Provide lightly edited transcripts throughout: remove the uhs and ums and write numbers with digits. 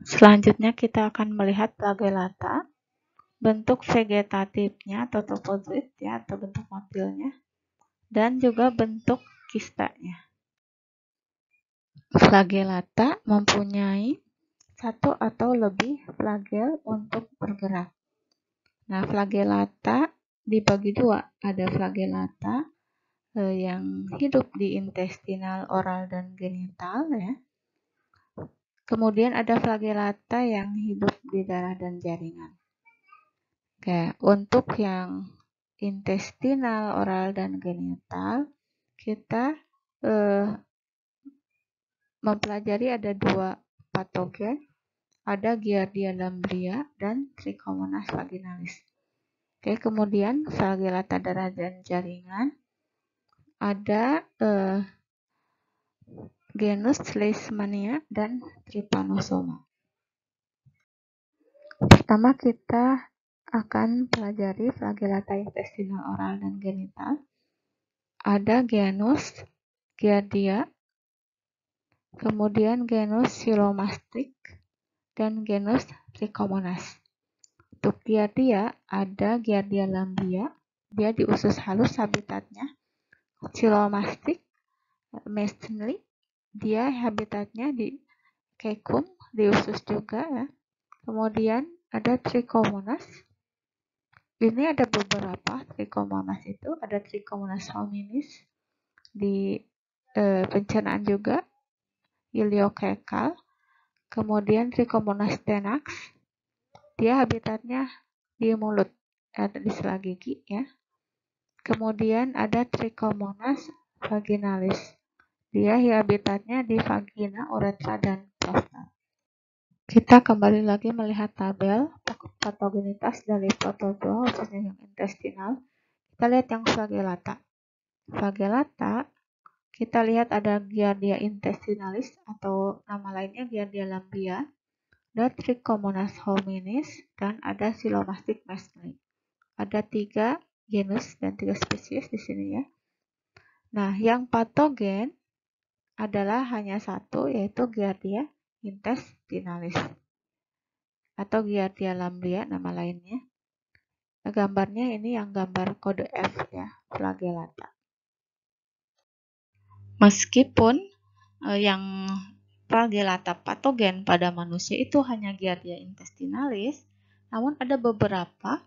Selanjutnya kita akan melihat flagellata, bentuk vegetatifnya atau topozoid ya, atau bentuk motilnya, dan juga bentuk kistanya. Flagellata mempunyai satu atau lebih flagel untuk bergerak. Nah, flagellata dibagi dua. Ada flagellata yang hidup di intestinal, oral, dan genital ya. Kemudian ada flagellata yang hidup di darah dan jaringan. Oke, untuk yang intestinal, oral, dan genital, kita mempelajari ada dua patogen, ada Giardia lamblia dan Trichomonas vaginalis. Oke, kemudian flagellata darah dan jaringan, ada genus Leishmania dan Trypanosoma. Pertama kita akan pelajari flagellata intestinal, oral, dan genital. Ada genus Giardia, kemudian genus Silomastic, dan genus Trichomonas. Untuk Giardia ada Giardia lamblia, dia di usus halus habitatnya. Silomastic, Mesnli, dia habitatnya di cecum, di usus juga ya. Kemudian ada Trichomonas. Ini ada beberapa Trichomonas itu, ada Trichomonas hominis di pencernaan juga, ileokekal. Kemudian Trichomonas tenax, dia habitatnya di mulut, ada di sela gigi ya. Kemudian ada Trichomonas vaginalis, dia habitatnya di vagina, uretra, dan prostat. Kita kembali lagi melihat tabel patogenitas dari protozoa khususnya yang intestinal. Kita lihat yang flagellata. Flagellata kita lihat ada Giardia intestinalis atau nama lainnya Giardia lamblia, ada Trichomonas hominis, dan ada Silomastic mesnli. Ada 3 genus dan 3 spesies di sini ya. Nah, yang patogen adalah hanya satu, yaitu Giardia intestinalis atau Giardia lamblia nama lainnya. Nah, gambarnya ini yang gambar kode F ya, flagellata. Meskipun yang flagellata patogen pada manusia itu hanya Giardia intestinalis, namun ada beberapa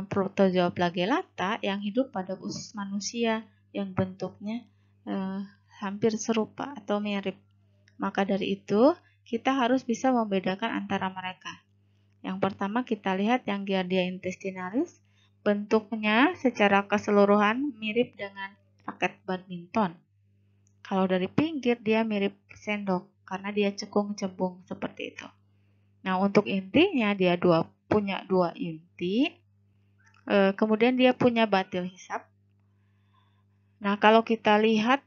protozoa flagellata yang hidup pada usus manusia yang bentuknya hampir serupa atau mirip. Maka dari itu, kita harus bisa membedakan antara mereka. Yang pertama kita lihat yang Giardia intestinalis, bentuknya secara keseluruhan mirip dengan raket badminton. Kalau dari pinggir dia mirip sendok karena dia cekung-cembung seperti itu. Nah, untuk intinya dia punya dua inti. Kemudian dia punya batil hisap. Nah, kalau kita lihat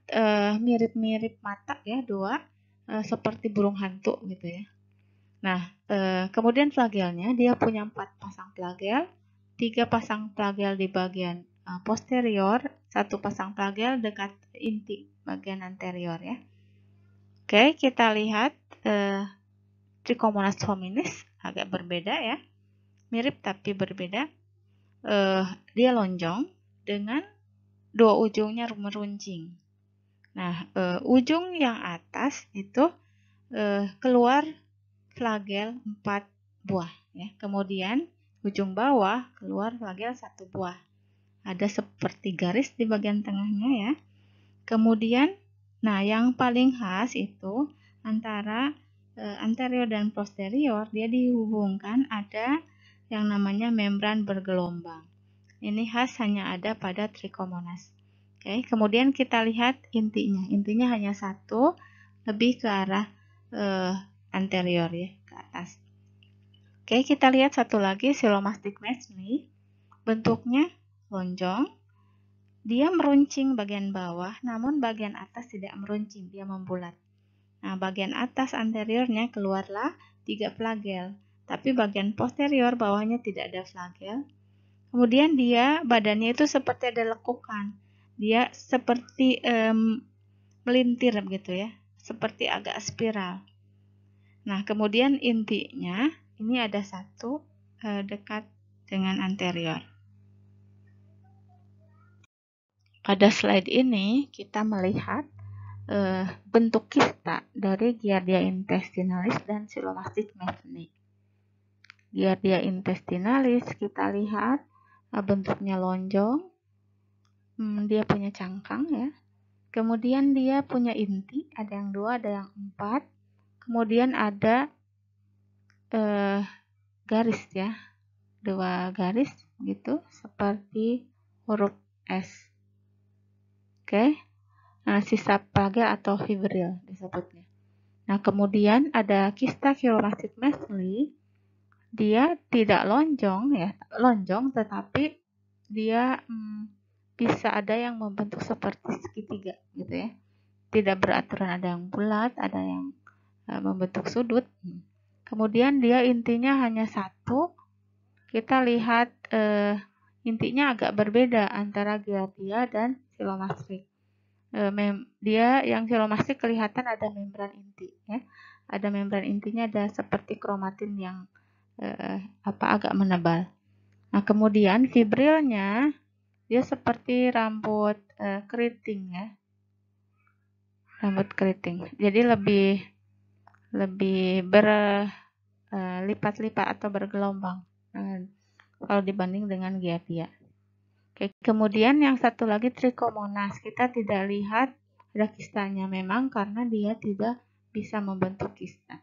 mirip-mirip mata ya, dua seperti burung hantu gitu ya. Nah, kemudian flagelnya dia punya 4 pasang flagel, 3 pasang flagel di bagian posterior, 1 pasang flagel dekat inti bagian anterior ya. Oke, kita lihat Trichomonas hominis agak berbeda ya, mirip tapi berbeda. Dia lonjong dengan dua ujungnya meruncing. Nah, ujung yang atas itu keluar flagel 4 buah ya. Kemudian ujung bawah keluar flagel 1 buah. Ada seperti garis di bagian tengahnya ya. Kemudian nah yang paling khas itu antara anterior dan posterior dia dihubungkan ada yang namanya membran bergelombang. Ini khas hanya ada pada Trichomonas. Oke, kemudian kita lihat intinya. Intinya hanya satu, lebih ke arah anterior ya, ke atas. Oke, kita lihat satu lagi Silomastic mesnli. Bentuknya lonjong. Dia meruncing bagian bawah, namun bagian atas tidak meruncing, dia membulat. Nah, bagian atas anteriornya keluarlah 3 flagel, tapi bagian posterior bawahnya tidak ada flagel. Kemudian dia badannya itu seperti ada lekukan. Dia seperti melintir begitu ya, seperti agak spiral. Nah, kemudian intinya ini ada satu dekat dengan anterior. Pada slide ini kita melihat bentuk kista dari Giardia intestinalis dan Silomastis methni. Giardia intestinalis kita lihat bentuknya lonjong, dia punya cangkang ya. Kemudian dia punya inti, ada yang 2, ada yang 4. Kemudian ada garis ya, 2 garis gitu seperti huruf S. Oke. Nah, sisa plagel atau fibril disebutnya. Nah, kemudian ada kista Silomastis methni. Dia tidak lonjong ya, lonjong tetapi dia bisa ada yang membentuk seperti segitiga gitu ya. Tidak beraturan, ada yang bulat, ada yang membentuk sudut. Kemudian dia intinya hanya satu. Kita lihat intinya agak berbeda antara Giardia dan Silomastis. Dia yang Silomastis kelihatan ada membran inti ya. Ada membran intinya, ada seperti kromatin yang agak menebal. Nah, kemudian fibrilnya dia seperti rambut keriting ya. Rambut keriting. Jadi lebih berlipat-lipat atau bergelombang kalau dibanding dengan Giardia. Oke, kemudian yang satu lagi Trichomonas. Kita tidak lihat ada kistanya memang karena dia tidak bisa membentuk kista.